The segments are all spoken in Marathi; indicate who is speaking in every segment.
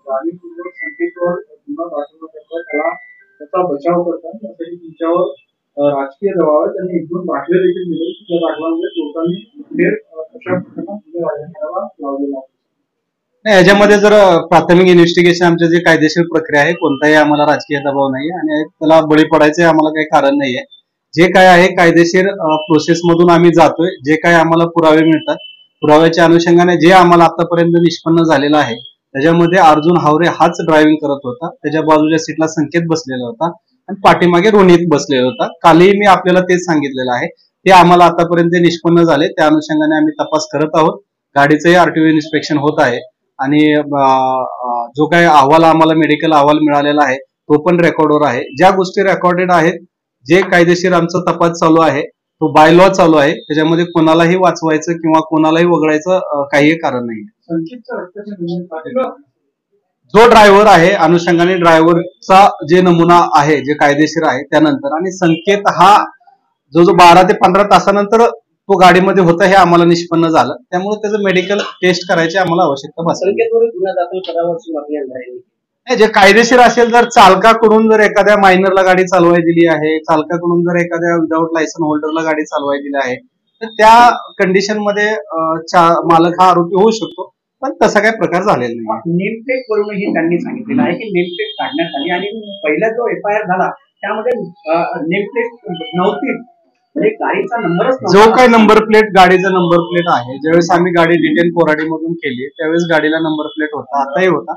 Speaker 1: जाणीवपूर्वक संकेतवर गुन्हा दाखल करतात त्याला त्याचा बचाव करतात त्यासाठी तुमच्यावर राजकीय दबाव आहे. त्यांनी एकदम दाखले देखील दिले त्या दाखल्यामध्ये कोर्टाने अशा प्रकरणात लावलेला आहे.
Speaker 2: नाही, याच्यामध्ये जर प्राथमिक इन्व्हेस्टिगेशन आमचे जे कायदेशीर प्रक्रिया आहे कोणताही आम्हाला राजकीय दबाव नाही आणि त्याला बळी पडायचे आम्हाला काही कारण नाहीये. जे काय आहे कायदेशीर प्रोसेस मधून आम्ही जातोय. जे काय आम्हाला पुरावे मिळतात पुराव्याच्या अनुषंगाने जे आम्हाला आतापर्यंत निष्पन्न झालेलं आहे त्याच्यामध्ये अर्जुन हावरे हाच ड्रायव्हिंग करत होता. त्याच्या बाजूच्या सीटला संकेत बसलेला होता आणि पाठीमागे रोनित बसलेला होता. कालही मी आपल्याला तेच सांगितलेलं आहे. ते आम्हाला आतापर्यंत निष्पन्न झाले. त्या अनुषंगाने आम्ही तपास करत आहोत. गाडीचंही आरटीओ इन्स्पेक्शन होत आहे आणि जो काही अहवाल आम्हाला मेडिकल अहवाल मिळालेला आहे तो पण रेकॉर्डवर आहे. ज्या गोष्टी रेकॉर्डेड आहेत जे कायदेशीर आमचा तपास चालू आहे तो बाय लॉ चालू आहे. त्याच्यामध्ये कोणालाही वाचवायचं किंवा कोणालाही वगळायचं काही कारण नाही. जो ड्रायव्हर आहे अनुषंगाने ड्रायव्हरचा जे नमुना आहे जे कायदेशीर आहे त्यानंतर आणि संकेत हा जो 12 ते 15 तासानंतर तो गाडीमध्ये होता हे आम्हाला निष्पन्न झालं. त्यामुळे त्याचं मेडिकल टेस्ट करायची आम्हाला आवश्यकता भासली. जे कायदेशीर असेल जर चालकाकडून जर एखाद्या मायनरला गाडी चालवायला दिली आहे चालकाकडून जर एखाद्या विदाऊट लायसन होल्डरला गाडी चालवायला दिली आहे तर त्या कंडिशन मध्ये मालक हा आरोपी होऊ शकतो. पण तसा काही प्रकार झालेला नाही.
Speaker 3: नेमप्लेट करूनही त्यांनी सांगितलेलं आहे की नेमप्लेट काढण्यात आली आणि पहिला जो FIR झाला त्यामध्ये नेमप्लेट नव्हती. गाडीचा नंबरच
Speaker 2: जो काही नंबर प्लेट गाडीचा नंबर प्लेट आहे ज्यावेळेस आम्ही गाडी डिटेन कोराडी मधून केली त्यावेळेस गाडीला नंबर प्लेट होता आताही होता.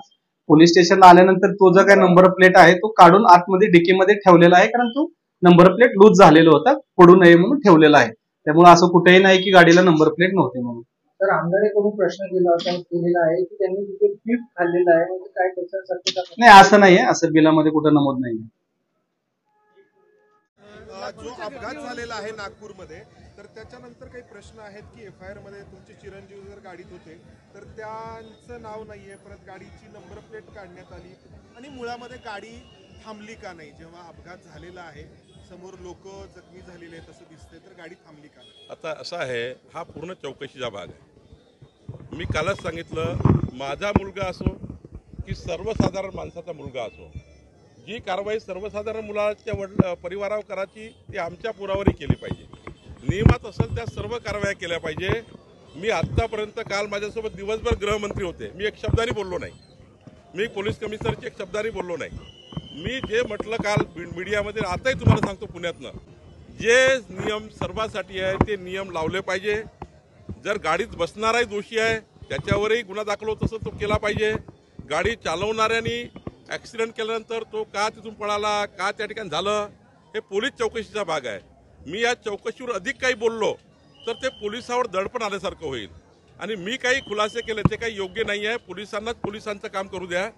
Speaker 2: पोलीस स्टेशनला आल्यानंतर तो जो काही नंबर प्लेट आहे तो काढून आतमध्ये डिकीमध्ये ठेवलेला आहे कारण तो नंबर प्लेट लूज झालेला होता पडू नये म्हणून ठेवलेला आहे. त्यामुळे असं कुठेही नाही की गाडीला नंबर प्लेट नव्हते म्हणून.
Speaker 1: तर आमदाराकडून प्रश्न केलेला आहे की त्यांनी तिथे गिफ्ट खाल्लेलं आहे म्हणजे काय त्याच्या शक्यता
Speaker 2: नाही असं नाहीये. असं बिलामध्ये कुठं नमूद नाहीये.
Speaker 4: जो अपघात झालेला आहे नागपूरमध्ये तर त्याच्यानंतर काही प्रश्न आहेत की FIR मध्ये तुमचे चिरंजीव जर गाडीत होते तर त्यांचं नाव नाहीये परत गाडीची नंबर प्लेट काढण्यात आली आणि मुळामध्ये गाडी थांबली का नाही. जेव्हा अपघात झालेला आहे समोर लोक जखमी झालेले आहेत असं दिसतंय तर गाडी थांबली का नाही.
Speaker 5: आता असं आहे हा पूर्ण चौकशीचा भाग आहे. मी कालच सांगितलं माझा मुलगा असो की सर्वसाधारण माणसाचा मुलगा असो जी कारवाई सर्वसाधारण मुलाच्या परिवारावर करायची ती आमच्या पुरावरही केली पाहिजे. नियमात असेल त्या सर्व कारवाया केल्या पाहिजे. मी आत्तापर्यंत काल माझ्यासोबत दिवसभर गृहमंत्री होते मी एक शब्दाने बोललो नाही. मी पोलीस कमिशनरची एक शब्दाने बोललो नाही. मी जे म्हटलं काल मीडियामध्ये आताही तुम्हाला सांगतो पुण्यातनं जे नियम सर्वांसाठी आहे ते नियम लावले पाहिजे. जर गाडीत बसणाराही दोषी आहे त्याच्यावरही गुन्हा दाखल होत असेल तो केला पाहिजे. गाडी चालवणाऱ्यांनी ॲक्सिडेंट केल्यानंतर तो का तिथून पळाला का त्या ठिकाणी झालं हे पोलीस चौकशीचा भाग आहे. मी या चौकशीवर अधिक काही बोललो तर ते पोलिसावर दडपण आल्यासारखं होईल आणि मी काही खुलासे केले ते काही योग्य नाही आहे. पोलिसांनाच पोलिसांचं काम करू द्या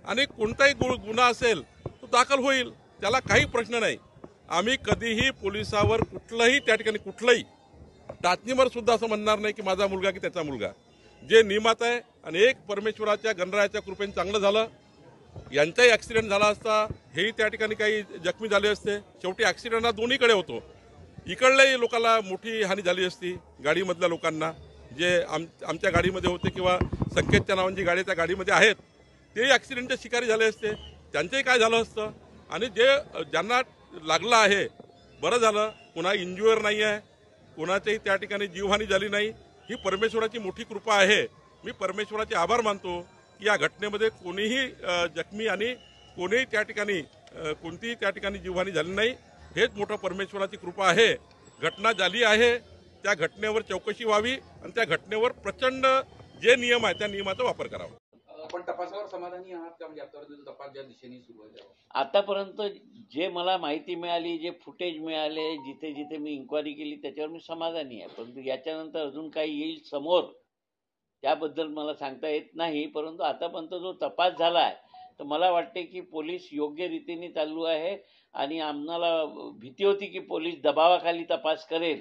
Speaker 5: आणि कोणताही गुन्हा असेल तो दाखल होईल त्याला काही प्रश्न नाही. आम्ही कधीही पोलिसावर कुठलंही त्या ठिकाणी कुठलंही टाचणीवर सुद्धा असं म्हणणार नाही की माझा मुलगा की त्याचा मुलगा. जे नियमात आहे आणि एक परमेश्वराच्या गणरायाच्या कृपेने चांगलं झालं. यांचाही ॲक्सिडेंट झाला असता हेही त्या ठिकाणी काही जखमी झाले असते. शेवटी ॲक्सिडेंट हा दोन्हीकडे होतो. इकडल्याही लोकांना मोठी हानी झाली असती गाडीमधल्या लोकांना जे आमच्या गाडीमध्ये होते किंवा संकेतच्या नावाने जी गाडी त्या गाडीमध्ये आहेत तेही ॲक्सिडेंटचे शिकारी झाले असते. त्यांचंही काय झालं असतं आणि जे ज्यांना लागलं आहे बरं झालं. कुणा इंज्युअर नाही आहे कोणाच्याही त्या ठिकाणी जीवहानी झाली नाही. ही परमेश्वराची मोठी कृपा आहे. मी परमेश्वराचे आभार मानतो की या घटनेमध्ये कोणीही जखमी आणि कोणीही त्या ठिकाणी कोणतीही त्या ठिकाणी जीवहानी झाली नाही. हेच मोठं परमेश्वराची कृपा आहे. घटना झाली आहे त्या घटनेवर चौकशी व्हावी आणि त्या घटनेवर प्रचंड जे नियम आहे त्या नियमाचा वापर करावा.
Speaker 6: आपण तपासावर समाधानी आहात का म्हणजे आतापर्यंत तपास ज्या दिशेने सुरू आहे
Speaker 7: आतापर्यंत जे मला माहिती मिळाली जे फुटेज मिळाले जिथे जिथे मी इन्क्वायरी केली त्याच्यावर मी समाधानी आहे. परंतु याच्यानंतर अजून काही येईल समोर त्याबद्दल मला सांगता येत नाही. परंतु आतापर्यंत जो तपास झाला आहे तर मला वाटते की पोलीस योग्य रीतीने चालू आहे आणि आम्हाला भीती होती की पोलीस दबावाखाली तपास करेल.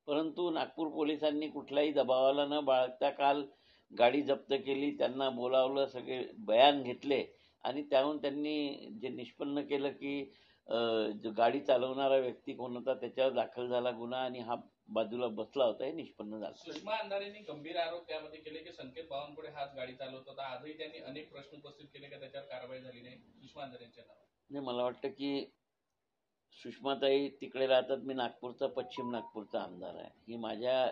Speaker 7: परंतु नागपूर पोलिसांनी कुठल्याही दबावाला न बाळगता काल गाडी जप्त केली. त्यांना बोलावलं सगळे बयान घेतले आणि त्याहून त्यांनी जे निष्पन्न केलं की जो गाडी चालवणारा व्यक्ती कोण होता त्याच्यावर दाखल झाला गुन्हा आणि हा बाजूला बसला होता हे निष्पन्न झालं.
Speaker 6: सुषमा अंधारेंनी गंभीर आरोप त्यामध्ये केले की संकेत बावनकुळे हाच गाडी चालवत होता. आजही त्यांनी अनेक प्रश्न उपस्थित केले की त्याच्यावर कारवाई झाली नाही सुषमा अंधारेंच्या नावावर.
Speaker 7: नाही, मला वाटतं की सुषमाताई तिकडे राहतात, मी नागपूरचा, पश्चिम नागपूरचा आमदार आहे. ही माझ्या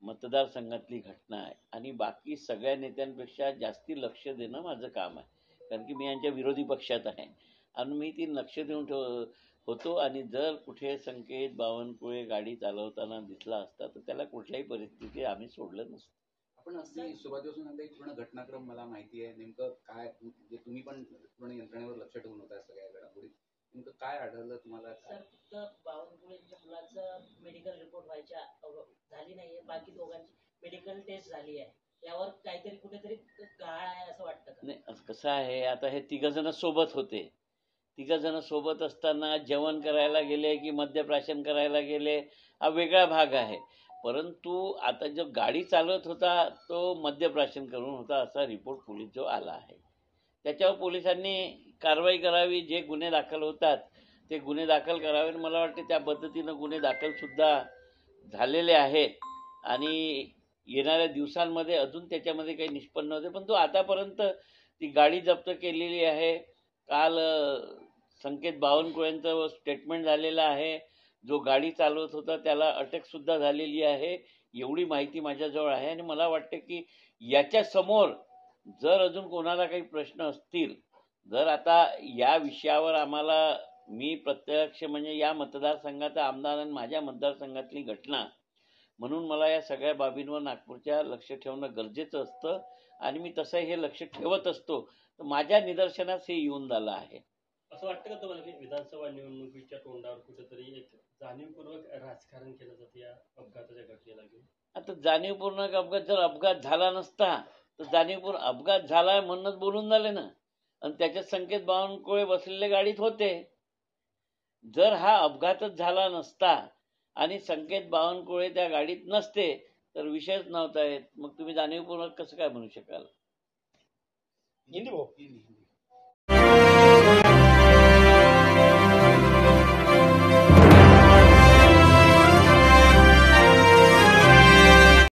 Speaker 7: मतदारसंघातली घटना आहे आणि बाकी सगळ्या नेत्यांपेक्षा जास्ती लक्ष देणं माझं काम आहे, कारण की मी यांच्या विरोधी पक्षात आहे आणि मी ती लक्ष देऊन होतो. आणि जर कुठे संकेत बावनकुळे गाडी चालवताना दिसला असता तर त्याला कुठल्याही परिस्थितीत आम्ही सोडलं नसतं.
Speaker 6: आपण अगदी सुरुवातीपासून आता एक पूर्ण घटनाक्रम मला माहिती आहे. नेमकं काय म्हणजे तुम्ही पण पूर्ण यंत्रणेवर लक्ष ठेवून होता सगळ्या घडामोडी, नेमकं काय आढळलं तुम्हाला?
Speaker 8: सर, फक्त बावनकुळेंच्या मुलाचं मेडिकल रिपोर्ट झाली नाहीये, बाकी दोघांची मेडिकल टेस्ट झाली आहे. यावर काहीतरी कुठेतरी गाळ आहे असं वाटतं का?
Speaker 7: नाही, असं कसं आहे, आता हे तिघजण सोबत होते. तिघजण सोबत असताना जेवण करायला गेले की मद्यप्राशन करायला गेले हा वेगळा भाग आहे. परंतु आता जो गाडी चालवत होता तो मद्यप्राशन करून होता असा रिपोर्ट पोलीस जो आला आहे, त्याच्यावर पोलिसांनी कारवाई करावी. जे गुन्हे दाखल होतात ते गुन्हे दाखल करावे. मला वाटते त्या पद्धतीनं गुन्हे दाखलसुद्धा झालेले आहेत आणि येणाऱ्या दिवसांमध्ये अजून त्याच्यामध्ये काही निष्पन्न होते. पण तो आतापर्यंत ती गाडी जप्त केलेली आहे. काल संकेत बावनकुळेंचं स्टेटमेंट झालेलं आहे. जो गाडी चालवत होता त्याला अटकसुद्धा झालेली आहे. एवढी माहिती माझ्याजवळ आहे आणि मला वाटतं की याच्यासमोर जर अजून कोणाला काही प्रश्न असतील, जर आता या विषयावर आम्हाला, मी प्रत्यक्ष म्हणजे या मतदारसंघाचा आमदार आणि माझ्या मतदारसंघातली घटना म्हणून मला या सगळ्या बाबींवर नागपूरच्या लक्ष ठेवणं गरजेचं असतं आणि मी तसं हे लक्ष ठेवत असतो. तर माझ्या निदर्शनास हे येऊन झालं आहे.
Speaker 9: असं वाटतं का तुम्हाला की विधानसभा निवडणुकीच्या तोंडावर कुठेतरी एक जाणीवपूर्वक राजकारण केलं जातं या अपघाताच्या घटनेला घेऊन?
Speaker 7: आता जाणीवपूर्वक अपघात, जर अपघात झाला नसता तर जाणीवपूर्वक अपघात झाला म्हणूनच बोलून झाले ना. आणि त्याच्यात संकेत बावनकुळे बसलेले गाडीत होते. जर हा अपघातच झाला नसता आणि संकेत बावनकुळे त्या गाडीत नसते तर विषयच नव्हता येत. मग तुम्ही जाणीवपूर्वक कसं काय म्हणू शकाल?
Speaker 9: हिंदी भाऊ.